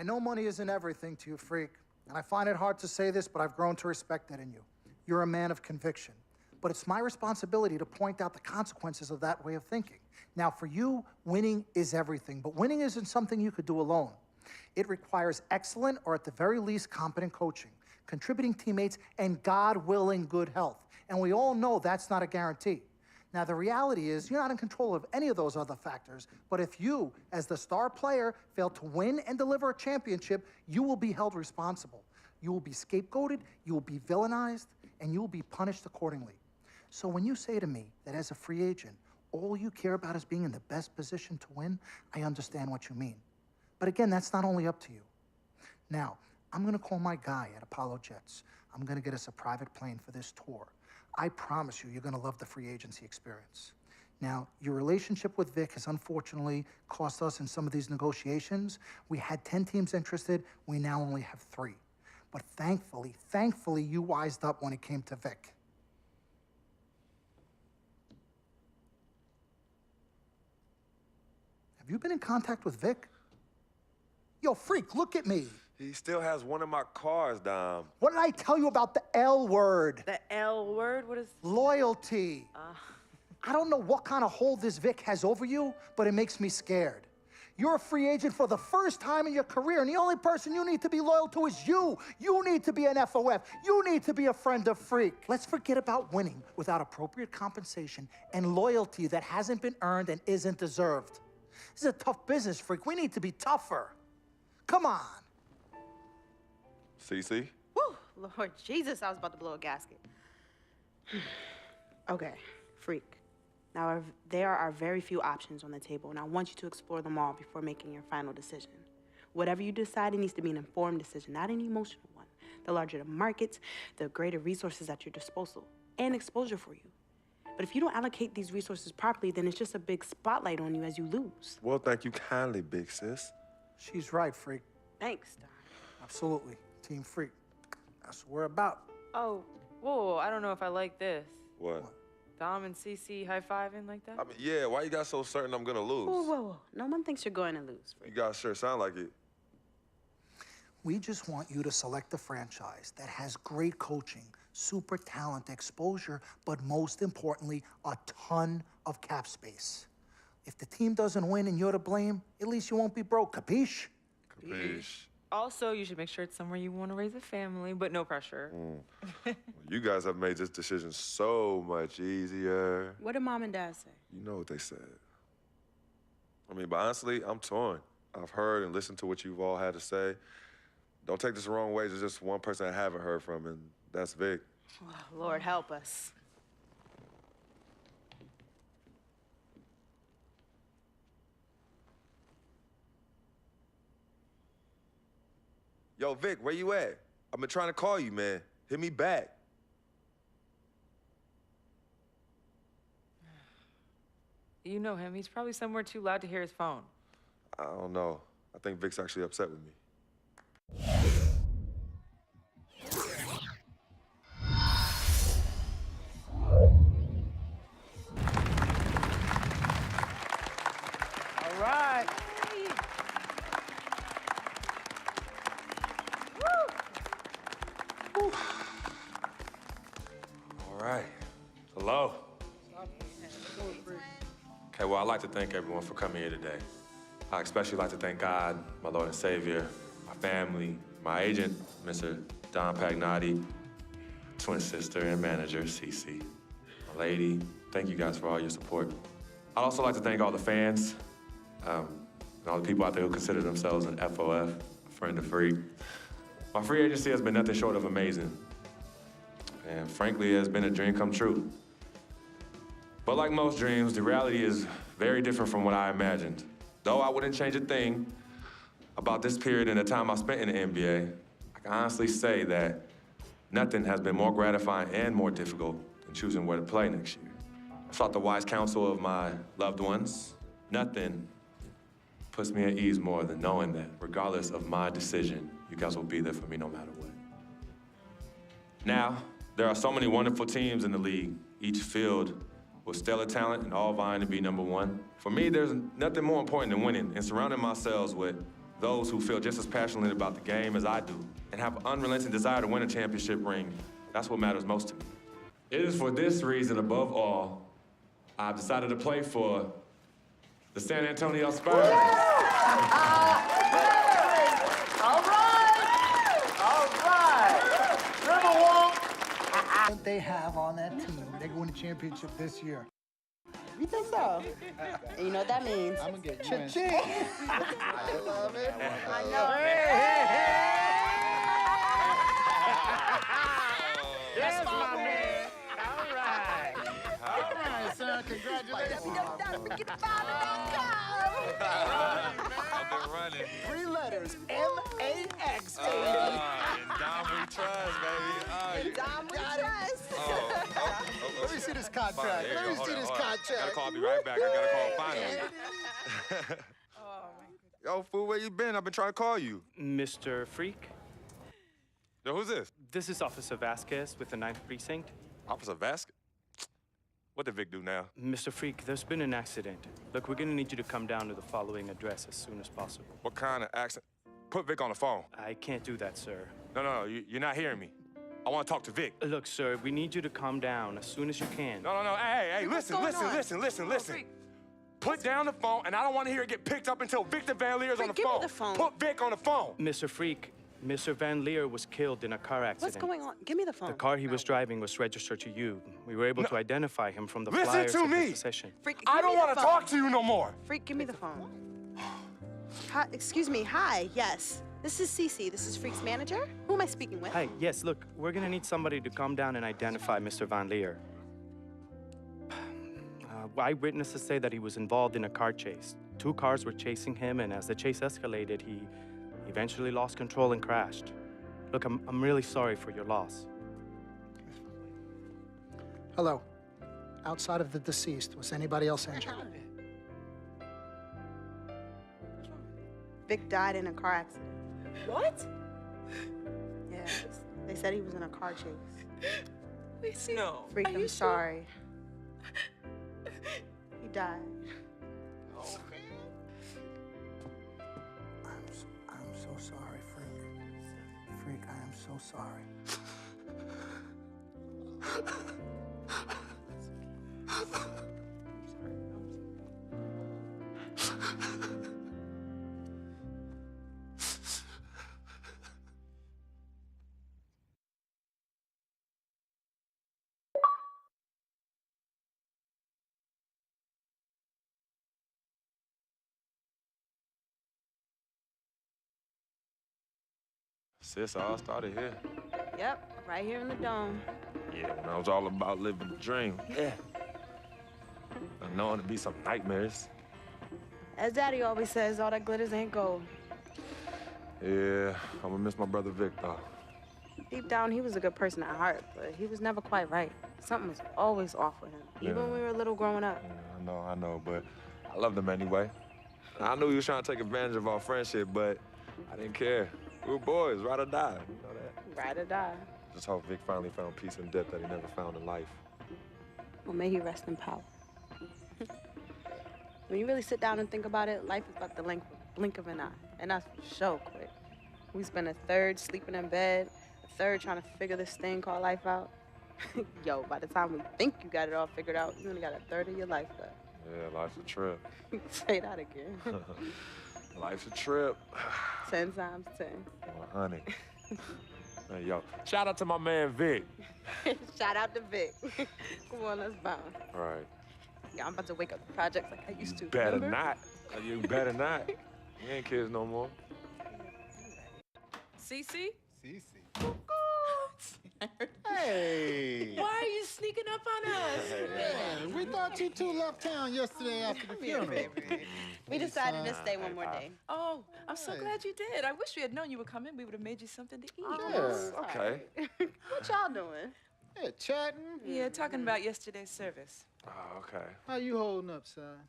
I know money isn't everything to you, freak, and I find it hard to say this, but I've grown to respect it in you. You're a man of conviction. But it's my responsibility to point out the consequences of that way of thinking. Now, for you, winning is everything, but winning isn't something you could do alone. It requires excellent, or at the very least, competent coaching, contributing teammates, and God willing, good health. And we all know that's not a guarantee. Now, the reality is you're not in control of any of those other factors, but if you, as the star player, fail to win and deliver a championship, you will be held responsible. You will be scapegoated, you will be villainized, and you will be punished accordingly. So when you say to me that as a free agent, all you care about is being in the best position to win, I understand what you mean. But again, that's not only up to you. Now, I'm gonna call my guy at Apollo Jets. I'm gonna get us a private plane for this tour. I promise you, you're gonna love the free agency experience. Now, your relationship with Vic has unfortunately cost us in some of these negotiations. We had 10 teams interested, we now only have 3. But thankfully, you wised up when it came to Vic. Have you been in contact with Vic? Yo, freak, look at me. He still has one of my cars, Dom. What did I tell you about the L word? The L word? What is... Loyalty. I don't know what kind of hold this Vic has over you, but it makes me scared. You're a free agent for the first time in your career, and the only person you need to be loyal to is you. You need to be an FOF. You need to be a friend of Freak. Let's forget about winning without appropriate compensation and loyalty that hasn't been earned and isn't deserved. This is a tough business, Freak. We need to be tougher. Come on. CC? Whew, Lord Jesus, I was about to blow a gasket. Okay, Freak. Now, there are very few options on the table, and I want you to explore them all before making your final decision. Whatever you decide, it needs to be an informed decision, not an emotional one. The larger the markets, the greater resources at your disposal, and exposure for you. But if you don't allocate these resources properly, then it's just a big spotlight on you as you lose. Well, thank you kindly, big sis. She's right, Freak. Thanks, Don. Absolutely. Team Freak. That's what we're about. Oh, whoa, I don't know if I like this. What? Dom and CC high-fiving like that? I mean, yeah, why you got so certain I'm gonna lose? Whoa. No one thinks you're going to lose, Freak. You guys sure sound like it. We just want you to select a franchise that has great coaching, super talent, exposure, but most importantly, a ton of cap space. If the team doesn't win and you're to blame, at least you won't be broke, capiche? Capiche. Also, you should make sure it's somewhere you want to raise a family, but no pressure. Well, you guys have made this decision so much easier. What did Mom and Dad say? You know what they said. I mean, but honestly, I'm torn. I've heard and listened to what you've all had to say. Don't take this the wrong way. There's just one person I haven't heard from, and that's Vic. Oh, Lord, help us. Yo, Vic, where you at? I've been trying to call you, man. Hit me back. You know him. He's probably somewhere too loud to hear his phone. I don't know. I think Vic's actually upset with me. All right. All right. Hello. Okay, well, I'd like to thank everyone for coming here today. I especially like to thank God, my Lord and Savior, my family, my agent, Mr. Don Pagnotti, twin sister and manager, Cece, my lady. Thank you guys for all your support. I'd also like to thank all the fans, and all the people out there who consider themselves an FOF, a friend of Freak. My free agency has been nothing short of amazing. And frankly, it has been a dream come true. But like most dreams, the reality is very different from what I imagined. Though I wouldn't change a thing about this period and the time I spent in the NBA, I can honestly say that nothing has been more gratifying and more difficult than choosing where to play next year. I sought the wise counsel of my loved ones. Nothing puts me at ease more than knowing that regardless of my decision, you guys will be there for me no matter what. Now, there are so many wonderful teams in the league, each filled with stellar talent and all vying to be #1. For me, there's nothing more important than winning and surrounding myself with those who feel just as passionately about the game as I do and have an unrelenting desire to win a championship ring. That's what matters most to me. It is for this reason, above all, I've decided to play for the San Antonio Spurs. All right. Dribble walk. What they have on that team, they can win a championship this year. You think so? And you know what that means? I'm gonna get you in. I love it. I know. That's my man. All right. All right, son. Congratulations. I've been running. 3 letters. M-A-X, baby. And Dom we trust, baby. Dom, we trust. Let me see this contract. Fine, Let me hold see on, this hold on. contract. Gotta call me right back. I gotta call finally. Yo, fool, where you been? I've been trying to call you. Mr. Freak, Yo, who's this? this is Officer Vasquez with the 9th Precinct. Officer Vasquez? What did Vic do now? Mr. Freak, there's been an accident. Look, we're gonna need you to come down to the following address as soon as possible. What kind of accident? Put Vic on the phone. I can't do that, sir. No, you're not hearing me. I want to talk to Vic. Look, sir, we need you to calm down as soon as you can. No. Hey, What's listen. going on? Freak. Put down the phone, and I don't want to hear it get picked up until Victor Van Leer's on the Freak, give me phone. the phone. Put Vic on the phone. Mr. Freak, Mr. Van Leer was killed in a car accident. What's going on? Give me the phone. The car he was driving was registered to you. We were able to identify him from the Listen flyers to of his me. possession. Freak, give I don't me the want to phone. talk to you no more. Freak, give me the phone. Hi, excuse me. Hi. Yes. This is Cece. This is Freak's manager. Who am I speaking with? Hi, yes, look, we're gonna need somebody to come down and identify Mr. Van Leer. Eyewitnesses say that he was involved in a car chase. 2 cars were chasing him, and as the chase escalated, he eventually lost control and crashed. Look, I'm really sorry for your loss. Hello. Outside of the deceased, was anybody else injured? Vic died in a car accident. What? Yeah. They said he was in a car chase. Wait, no. Freak, I'm sorry. He died. I'm so sorry, Freak. Freak, I am so sorry. Sis, all started here. Yep, right here in the dome. Yeah, when I was all about living the dream. Yeah. And knowing to be some nightmares. As Daddy always says, all that glitters ain't gold. Yeah, I'm gonna miss my brother Vic, though. Deep down, he was a good person at heart, but he was never quite right. Something was always off with him, even when we were little growing up. Yeah, I know, but I loved him anyway. I knew he was trying to take advantage of our friendship, but I didn't care. We were boys, ride or die, you know that? Ride or die. Just hope Vic finally found peace in death that he never found in life. Well, may he rest in power. When you really sit down and think about it, life is about the blink of an eye, and that's so quick. We spend a third sleeping in bed, a third trying to figure this thing called life out. Yo, by the time we think you got it all figured out, you only got a third of your life left. Yeah, life's a trip. Say that again. Life's a trip. 10 times 10. Well, honey. Hey, yo, shout out to my man Vic. Shout out to Vic. Come on, let's bounce. All right. Yeah, I'm about to wake up the projects like I used to. Better remember? not. You better not. We ain't kids no more. Cece? Cece. Hey. Why are you sneaking up on us? Man, we thought you two left town yesterday after the funeral. We decided to stay one more day. Oh, I'm so Hey. glad you did. I wish we had known you would come in. We would have made you something to eat. Yeah. Okay. What y'all doing? Yeah, chatting. Yeah, talking about yesterday's service. Oh, okay. How you holding up, son?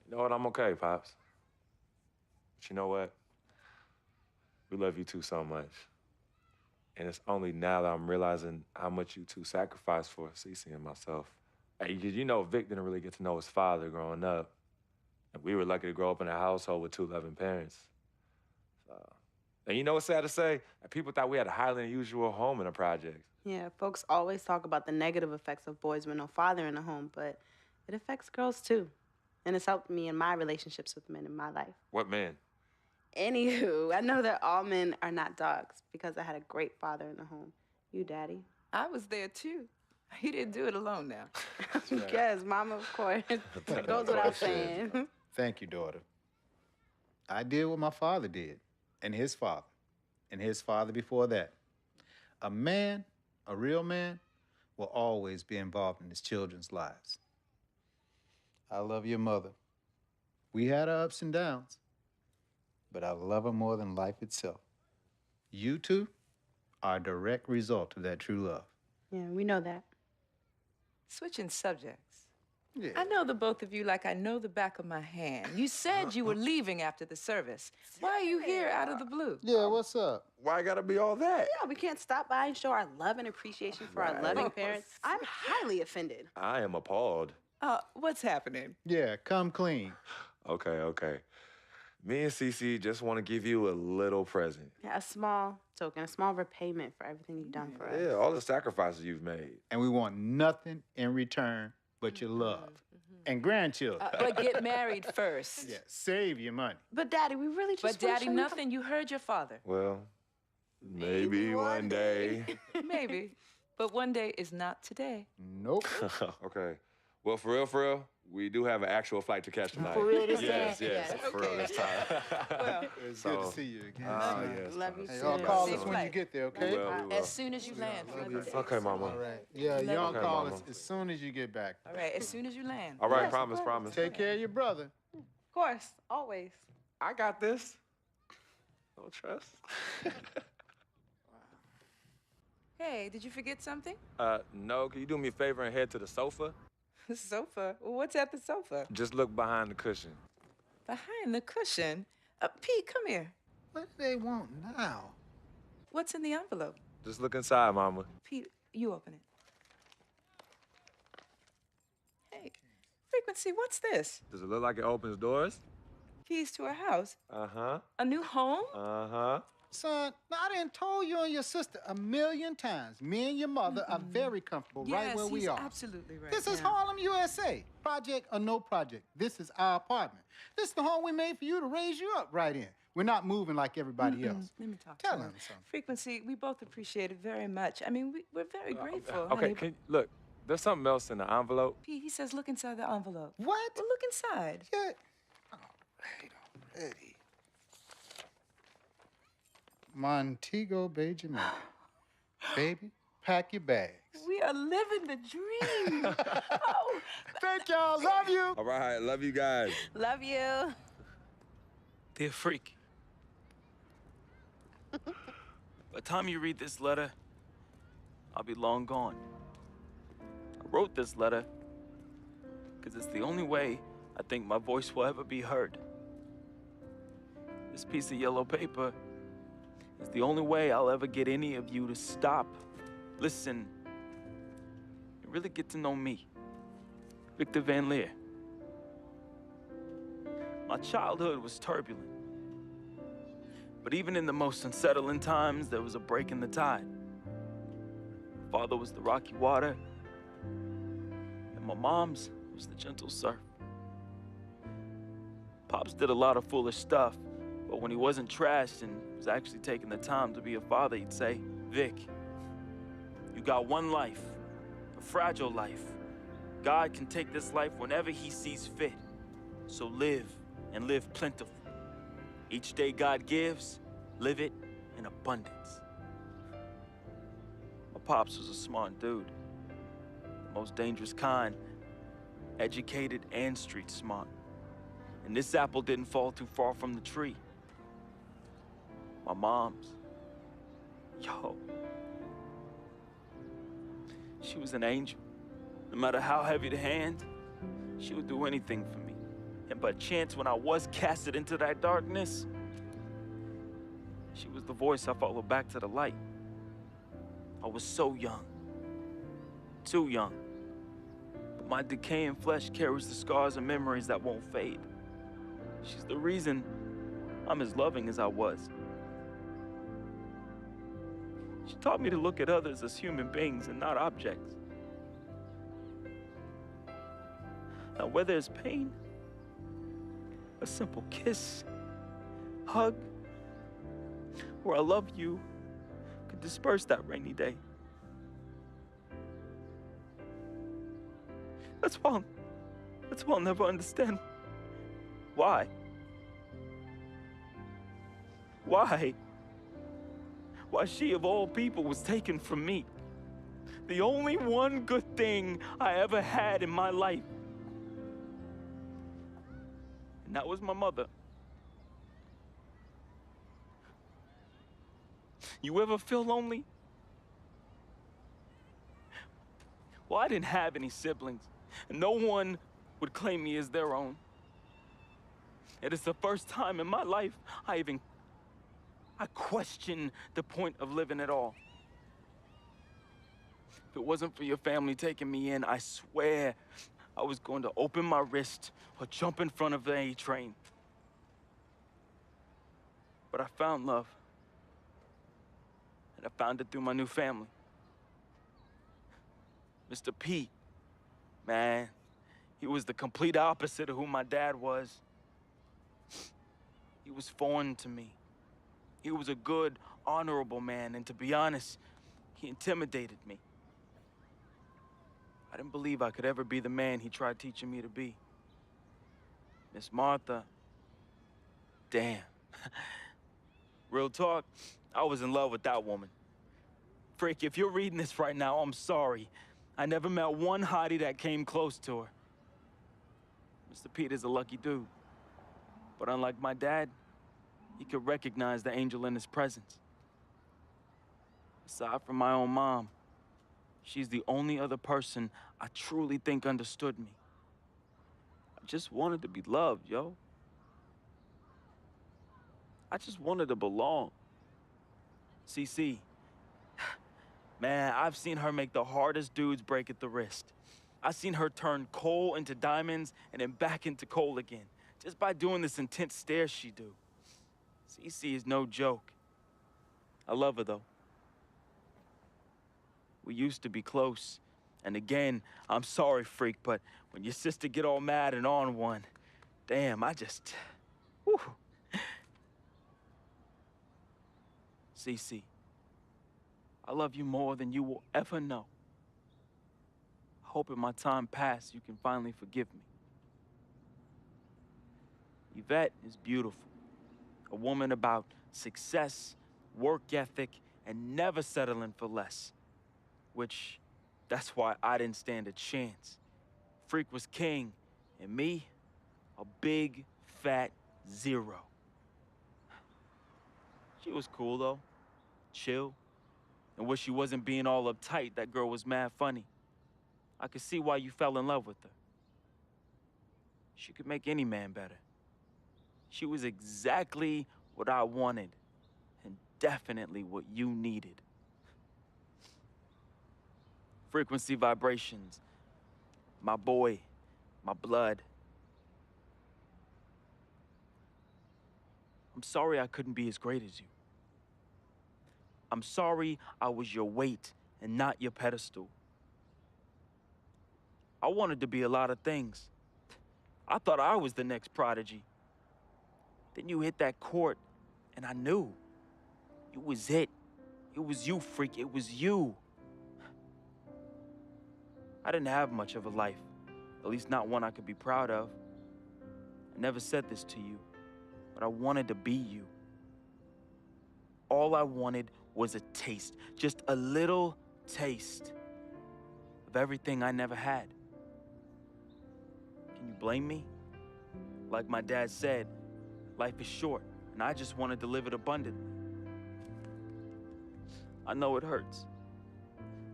You know what? I'm okay, Pops. But you know what? We love you two so much. And it's only now that I'm realizing how much you two sacrificed for Cece and myself. Hey, you know Vic didn't really get to know his father growing up. And we were lucky to grow up in a household with two loving parents. And you know what's sad to say? People thought we had a highly unusual home in the projects. Yeah, folks always talk about the negative effects of boys with no father in the home, but it affects girls too. And it's helped me in my relationships with men in my life. What men? Anywho, I know that all men are not dogs because I had a great father in the home. You, Daddy? I was there too. He didn't do it alone now. Yes, Mama, of course. It goes without saying. Thank you, daughter. I did what my father did, and his father before that. A man, a real man, will always be involved in his children's lives. I love your mother. We had our ups and downs, but I love her more than life itself. You two are a direct result of that true love. Yeah, we know that. Switching subjects. Yeah. I know the both of you like I know the back of my hand. You said you were leaving after the service. Why are you here out of the blue? Yeah, what's up? Why gotta be all that? Yeah, we can't stop by and show our love and appreciation for our loving parents. I'm highly offended. I am appalled. What's happening? Yeah, come clean. Okay. Me and Cece just want to give you a little present. Yeah, a small token, a small repayment for everything you've done for us. Yeah, all the sacrifices you've made. And we want nothing in return but your love. And grandchildren. But get married first. Yeah, save your money. But Daddy, we really just But Daddy, nothing. You heard your father. Well, maybe one day. Maybe. But one day is not today. Nope. Okay. Well, for real, we do have an actual flight to catch tonight. For real this Yes, time? yes, Yes. for real this time. Well, It's So- good to see you again. Yes. Love you Hey, too. y'all call Safe us when you flight. get there, We okay? will. as soon as you land. Okay, Mama. All right. Yeah, y'all Okay, call Mama. us as soon as you get back. All right, as soon as you land. All right, Yes, promise, of course. promise. Take care of your brother. Of course, always. I got this. No trust. Hey, did you forget something? No, can you do me a favor and head to the sofa? The sofa. Well, what's at the sofa? Just look behind the cushion. Behind the cushion. Pete, come here. What do they want now? What's in the envelope? Just look inside, Mama. Pete, you open it. Hey, Frequency, what's this? Does it look like it opens doors? Keys to a house? Uh-huh. A new home? Uh-huh. Son, I done told you and your sister 1,000,000 times. Me and your mother are very comfortable right where we he's are. absolutely right. This is yeah. Harlem, USA. Project or no project. This is our apartment. This is the home we made for you to raise you up right in. We're not moving like everybody else. Let me talk Tell to him something. Frequency, we both appreciate it very much. I mean, we're very grateful. Okay, honey. look, there's something else in the envelope. Pete, he says look inside the envelope. What? Well, look inside. Yeah. Oh, wait already. Montego Bay, Jamaica. Baby, pack your bags. We are living the dream. Oh, Thank y'all. Love you. All right, love you guys. Love you. Dear Freak, by the time you read this letter, I'll be long gone. I wrote this letter because it's the only way I think my voice will ever be heard. This piece of yellow paper is the only way I'll ever get any of you to stop, listen, and really get to know me, Victor Van Leer. My childhood was turbulent. But even in the most unsettling times, there was a break in the tide. My father was the rocky water, and my mom's was the gentle surf. Pops did a lot of foolish stuff, but when he wasn't trashed and was actually taking the time to be a father, he'd say, Vic, you got one life, a fragile life. God can take this life whenever he sees fit. So live, and live plentiful. Each day God gives, live it in abundance. My pops was a smart dude, the most dangerous kind, educated and street smart. And this apple didn't fall too far from the tree. My mom's, yo, she was an angel. No matter how heavy the hand, she would do anything for me. And by chance, when I was casted into that darkness, she was the voice I followed back to the light. I was so young, too young. But my decaying flesh carries the scars and memories that won't fade. She's the reason I'm as loving as I was. She taught me to look at others as human beings and not objects. Now, whether it's pain, a simple kiss, hug, or I love you could disperse that rainy day. That's why I'll never understand why. Why she of all people was taken from me. The only one good thing I ever had in my life. And that was my mother. You ever feel lonely? Well, I didn't have any siblings, and no one would claim me as their own. It is the first time in my life I question the point of living at all. If it wasn't for your family taking me in, I swear I was going to open my wrist or jump in front of the A train. But I found love. And I found it through my new family. Mr. P, man, he was the complete opposite of who my dad was. He was foreign to me. He was a good, honorable man, and to be honest, he intimidated me. I didn't believe I could ever be the man he tried teaching me to be. Miss Martha, damn. Real talk, I was in love with that woman. Frick, if you're reading this right now, I'm sorry. I never met one hottie that came close to her. Mr. Peter's a lucky dude. But unlike my dad, he could recognize the angel in his presence. Aside from my own mom, she's the only other person I truly think understood me. I just wanted to be loved, yo. I just wanted to belong. CC, man, I've seen her make the hardest dudes break at the wrist. I've seen her turn coal into diamonds and then back into coal again, just by doing this intense stare she do. CC is no joke. I love her, though. We used to be close. And again, I'm sorry, freak, but when your sister get all mad and on one, damn, I just, whew. CC, I love you more than you will ever know. I hope in my time past you can finally forgive me. Yvette is beautiful. A woman about success, work ethic, and never settling for less. Which, that's why I didn't stand a chance. Freak was king, and me, a big, fat zero. She was cool, though. Chill. And when she wasn't being all uptight, that girl was mad funny. I could see why you fell in love with her. She could make any man better. She was exactly what I wanted, and definitely what you needed. Frequency vibrations, my boy, my blood. I'm sorry I couldn't be as great as you. I'm sorry I was your weight and not your pedestal. I wanted to be a lot of things. I thought I was the next prodigy. Then you hit that court, and I knew. It was it. It was you, freak. It was you. I didn't have much of a life, at least not one I could be proud of. I never said this to you, but I wanted to be you. All I wanted was a taste, just a little taste of everything I never had. Can you blame me? Like my dad said, life is short, and I just wanted to live it abundantly. I know it hurts,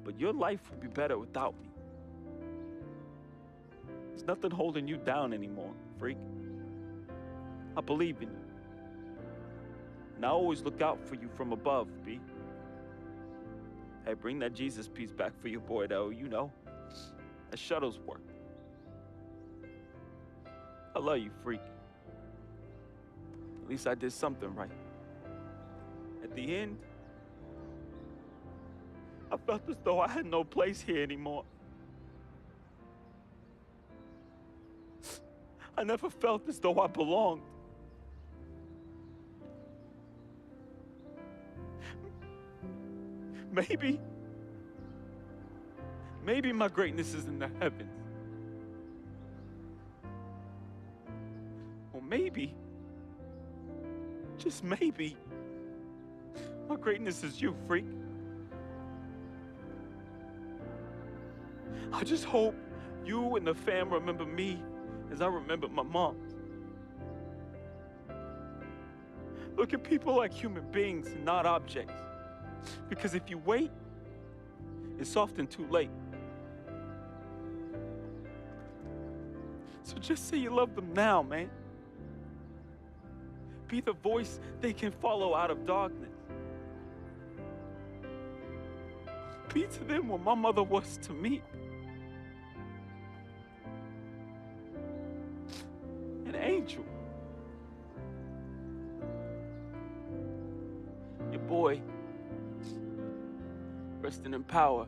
but your life would be better without me. There's nothing holding you down anymore, freak. I believe in you. And I always look out for you from above, B. Hey, bring that Jesus piece back for your boy, though, you know. That shuttle's work. I love you, freak. At least I did something right. At the end, I felt as though I had no place here anymore. I never felt as though I belonged. Maybe my greatness is in the heavens. Or maybe, just maybe, my greatness is you, freak. I just hope you and the fam remember me as I remembered my mom. Look at people like human beings and not objects. Because if you wait, it's often too late. So just say you love them now, man. Be the voice they can follow out of darkness. Be to them what my mother was to me. An angel. Your boy, resting in power.